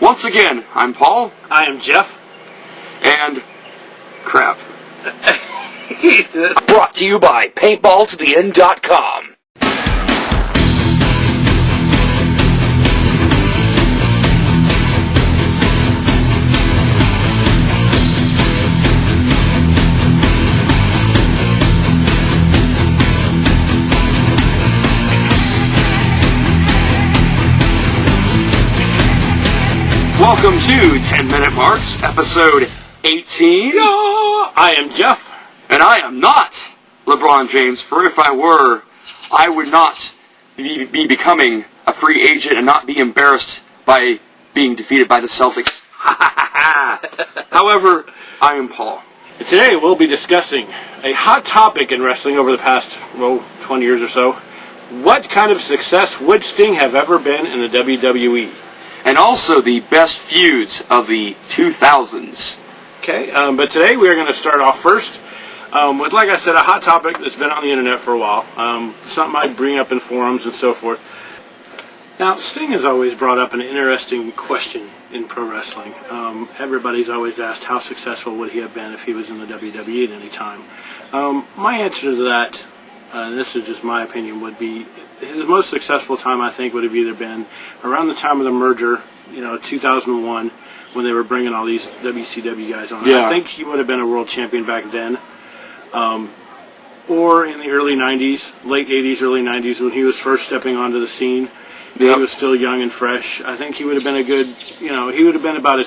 Once again, I'm Paul. I am Jeff. And crap. Brought to you by PaintballToTheEnd.com. Welcome to 10 Minute Marks, episode 18. I am Jeff. And I am not LeBron James, for if I were, I would not be becoming a free agent and not be embarrassed by being defeated by the Celtics. However, I am Paul. Today we'll be discussing a hot topic in wrestling over the past, 20 years or so. What kind of success would Sting have ever been in the WWE? And also the best feuds of the 2000s. Okay, but today we are going to start off first with, like I said, a hot topic that's been on the internet for a while. Something I bring up in forums and so forth. Now, Sting has always brought up an interesting question in pro wrestling. Everybody's always asked how successful would he have been if he was in the WWE at any time. My answer to that, and this is just my opinion, would be his most successful time, I think, would have either been around the time of the merger, 2001, when they were bringing all these WCW guys on. Yeah. I think he would have been a world champion back then. Or in the early 90s, late 80s, early 90s, when he was first stepping onto the scene. Yep. He was still young and fresh. I think he would have been a good, he would have been about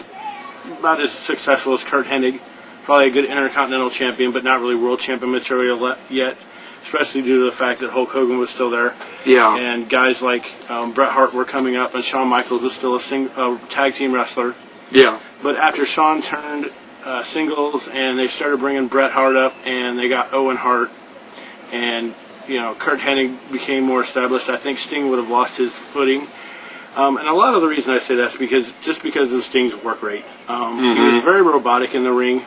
as successful as Kurt Hennig. Probably a good Intercontinental champion, but not really world champion material yet, especially due to the fact that Hulk Hogan was still there. Yeah. And guys like Bret Hart were coming up, and Shawn Michaels was still a tag team wrestler. Yeah. But after Shawn turned singles, and they started bringing Bret Hart up, and they got Owen Hart, and Kurt Hennig became more established, I think Sting would have lost his footing. And a lot of the reason I say that's because of Sting's work rate. He was very robotic in the ring.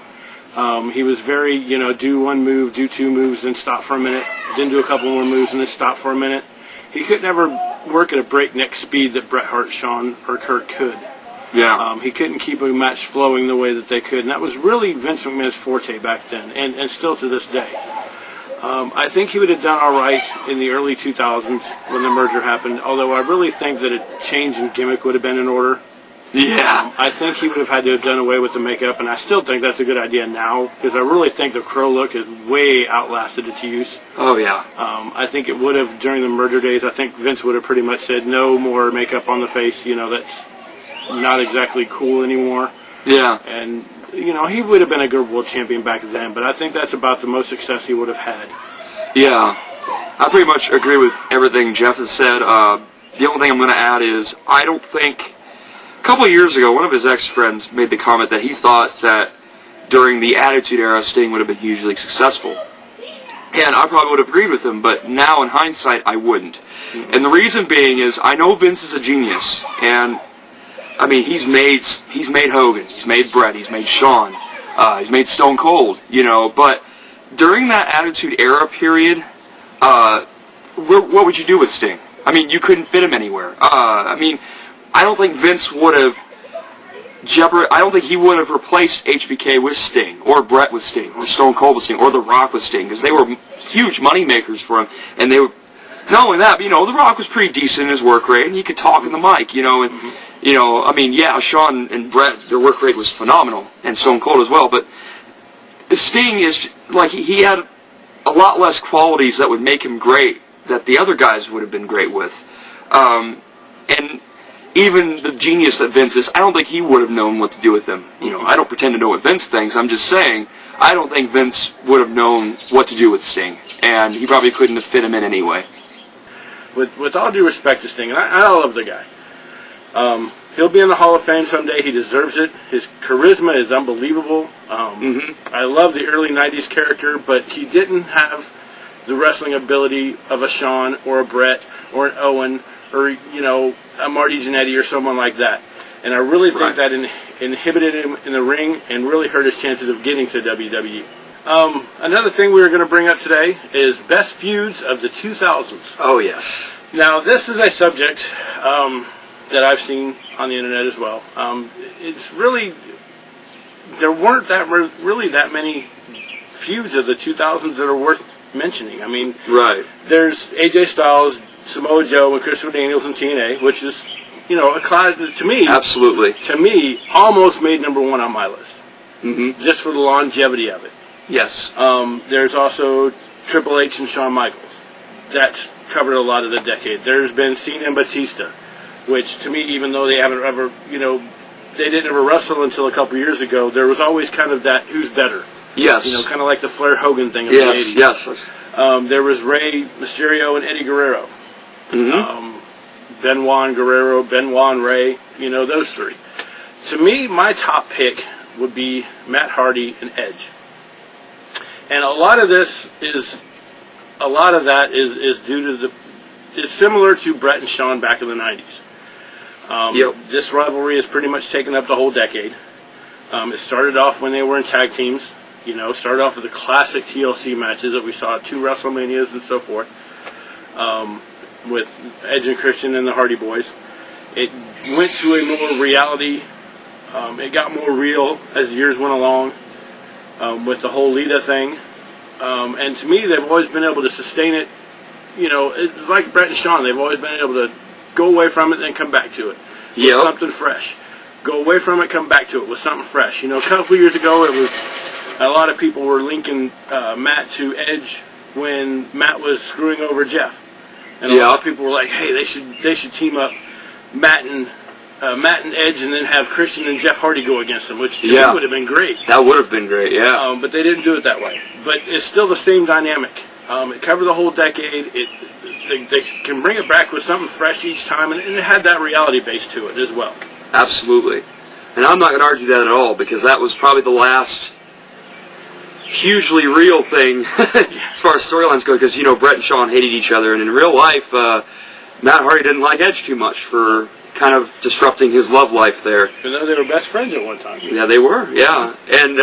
He was very, do one move, do two moves, then stop for a minute, then do a couple more moves, and then stop for a minute. He could never work at a breakneck speed that Bret Hart, Shawn, or Kurt could. Yeah. He couldn't keep a match flowing the way that they could, and that was really Vince McMahon's forte back then, and still to this day. I think he would have done all right in the early 2000s when the merger happened, although I really think that a change in gimmick would have been in order. Yeah. I think he would have had to have done away with the makeup, and I still think that's a good idea now, because I really think the Crow look has way outlasted its use. Oh, yeah. I think it would have during the merger days. I think Vince would have pretty much said no more makeup on the face, that's not exactly cool anymore. Yeah. And, he would have been a good world champion back then, but I think that's about the most success he would have had. Yeah. I pretty much agree with everything Jeff has said. The only thing I'm going to add is I don't think... A couple of years ago, one of his ex-friends made the comment that he thought that during the Attitude Era, Sting would have been hugely successful. And I probably would have agreed with him, but now in hindsight, I wouldn't. And the reason being is I know Vince is a genius, and I mean, he's made Hogan, he's made Bret, he's made Shawn, he's made Stone Cold, but during that Attitude Era period, what would you do with Sting? I mean, you couldn't fit him anywhere. I don't think Vince would have I don't think he would have replaced HBK with Sting, or Bret with Sting, or Stone Cold with Sting, or The Rock with Sting, because they were huge money makers for him, and they were, not only that, but, The Rock was pretty decent in his work rate, and he could talk in the mic, Shawn and Bret, their work rate was phenomenal, and Stone Cold as well, but Sting is, he had a lot less qualities that would make him great that the other guys would have been great with. And even the genius that Vince is, I don't think he would have known what to do with him. I don't pretend to know what Vince thinks. I'm just saying, I don't think Vince would have known what to do with Sting, and he probably couldn't have fit him in anyway. With all due respect to Sting, and I love the guy. He'll be in the Hall of Fame someday. He deserves it. His charisma is unbelievable. I love the early 90s character, but he didn't have the wrestling ability of a Shawn or a Bret or an Owen or, a Marty Jannetty or someone like that. And I really think that inhibited him in the ring and really hurt his chances of getting to WWE. Another thing we were going to bring up today is best feuds of the 2000s. Oh, yes. Now, this is a subject that I've seen on the internet as well. It's really, there weren't really that many feuds of the 2000s that are worth mentioning. I mean, Right. there's AJ Styles, Samoa Joe, and Christopher Daniels in TNA, which is, a class to me. Absolutely. To me, almost made number one on my list, Mm-hmm. just for the longevity of it. Yes. There's also Triple H and Shawn Michaels. That's covered a lot of the decade. There's been Cena and Batista, which to me, even though they haven't ever, they didn't ever wrestle until a couple years ago, there was always kind of that who's better. Yes. Kind of like the Flair Hogan thing of Yes. the 80s. Yes. There was Rey Mysterio and Eddie Guerrero. Mm-hmm. Benoit and Guerrero, Benoit and Rey, those three. To me, my top pick would be Matt Hardy and Edge. And a lot of that is due to is similar to Brett and Shawn back in the 90s. Yep. This rivalry has pretty much taken up the whole decade. It started off when they were in tag teams. Started off with the classic TLC matches that we saw at 2 WrestleManias and so forth, with Edge and Christian and the Hardy Boys. It went to a more reality. It got more real as the years went along, with the whole Lita thing. And to me, they've always been able to sustain it. It's like Brett and Shawn. They've always been able to go away from it and then come back to it with something fresh. Go away from it, come back to it with something fresh. A couple of years ago, it was a lot of people were linking Matt to Edge when Matt was screwing over Jeff, and a lot of people were like, "Hey, they should team up Matt and Edge, and then have Christian and Jeff Hardy go against them," which to me would have been great. That would have been great, yeah. But they didn't do it that way. But it's still the same dynamic. It covered the whole decade. They can bring it back with something fresh each time, and it had that reality base to it as well. Absolutely. And I'm not going to argue that at all, because that was probably the last hugely real thing as far as storylines go, because, Brett and Shawn hated each other, and in real life, Matt Hardy didn't like Edge too much for kind of disrupting his love life there. Even though they were best friends at one time. Yeah, they were, yeah. And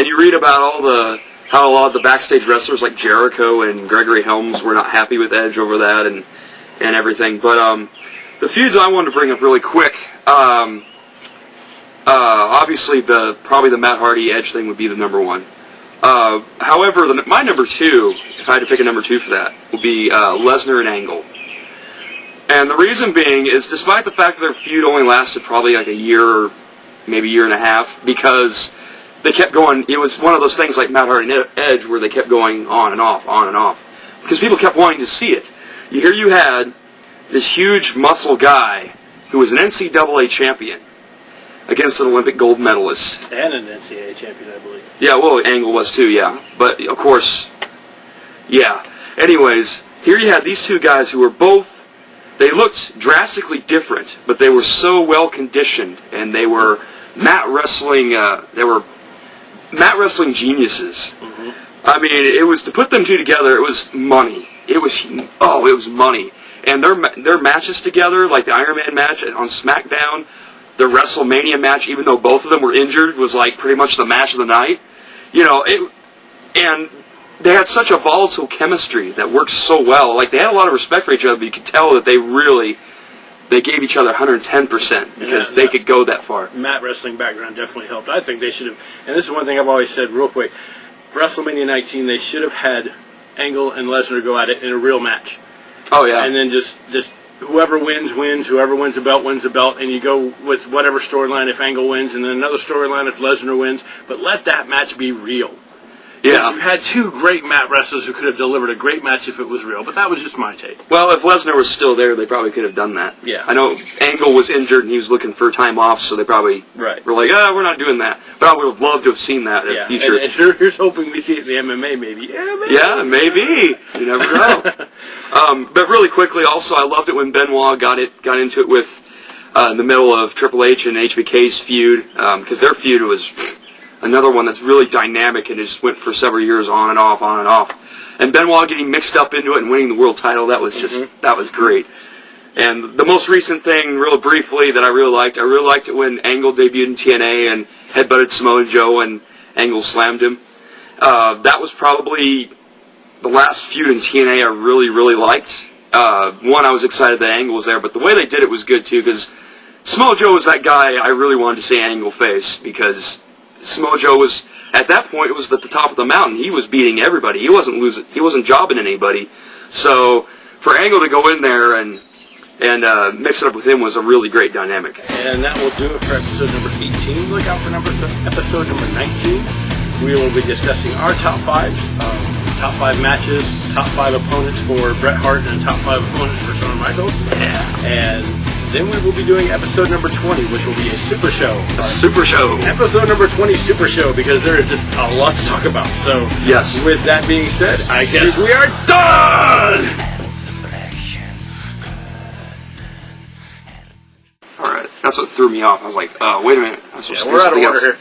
you read about how a lot of the backstage wrestlers like Jericho and Gregory Helms were not happy with Edge over that and everything. But the feuds I wanted to bring up really quick, obviously probably the Matt Hardy Edge thing would be the number one. However, my number two, if I had to pick a number two for that, would be Lesnar and Angle. And the reason being is, despite the fact that their feud only lasted probably like a year or maybe a year and a half, because they kept going, it was one of those things like Matt Hardy and Edge where they kept going on and off, because people kept wanting to see it. Here you had this huge muscle guy who was an NCAA champion against an Olympic gold medalist. And an NCAA champion, I believe. Yeah, well, Angle was too, yeah. But, of course, yeah. Anyways, here you had these two guys who were both, they looked drastically different, but they were so well conditioned, and they were mat wrestling geniuses. Mm-hmm. I mean, it was, to put them two together, it was money. It was money. And their matches together, like the Iron Man match on SmackDown, the WrestleMania match, even though both of them were injured, was like pretty much the match of the night. And they had such a volatile chemistry that worked so well. Like, they had a lot of respect for each other, but you could tell that they gave each other 110% because they could go that far. Matt wrestling background definitely helped. I think they should have, and this is one thing I've always said real quick, WrestleMania 19, they should have had Angle and Lesnar go at it in a real match. Oh, yeah. And then just whoever wins, whoever wins the belt, and you go with whatever storyline if Angle wins, and then another storyline if Lesnar wins, but let that match be real. Yeah. You had two great mat wrestlers who could have delivered a great match if it was real, but that was just my take. Well, if Lesnar was still there, they probably could have done that. Yeah. I know Angle was injured and he was looking for time off, so they probably were like, we're not doing that. But I would have loved to have seen that in the future. And here's hoping we see it in the MMA, maybe. Yeah, maybe. You never know. But really quickly, also, I loved it when Benoit got into it with in the middle of Triple H and HBK's feud, because their feud was another one that's really dynamic and it just went for several years on and off. And Benoit getting mixed up into it and winning the world title, that was just, that was great. And the most recent thing, real briefly, that I really liked it when Angle debuted in TNA and headbutted Samoa Joe and Angle slammed him. That was probably the last feud in TNA I really, really liked. one, I was excited that Angle was there, but the way they did it was good too, because Samoa Joe was that guy I really wanted to see Angle face, because Samoa Joe was, at that point, it was at the top of the mountain. He was beating everybody. He wasn't jobbing anybody. So for Angle to go in there and mix it up with him was a really great dynamic. And that will do it for episode number 18. Look out for episode number 19. We will be discussing our top fives, top 5 matches, top 5 opponents for Bret Hart, and top 5 opponents for Shawn Michaels. Yeah. And then we will be doing episode number 20, which will be a super show. A super show. Episode number 20 super show, because there is just a lot to talk about. So, yes. With that being said, I guess we are done! Alright, that's what threw me off. I was like, wait a minute. Yeah, we're out of order here.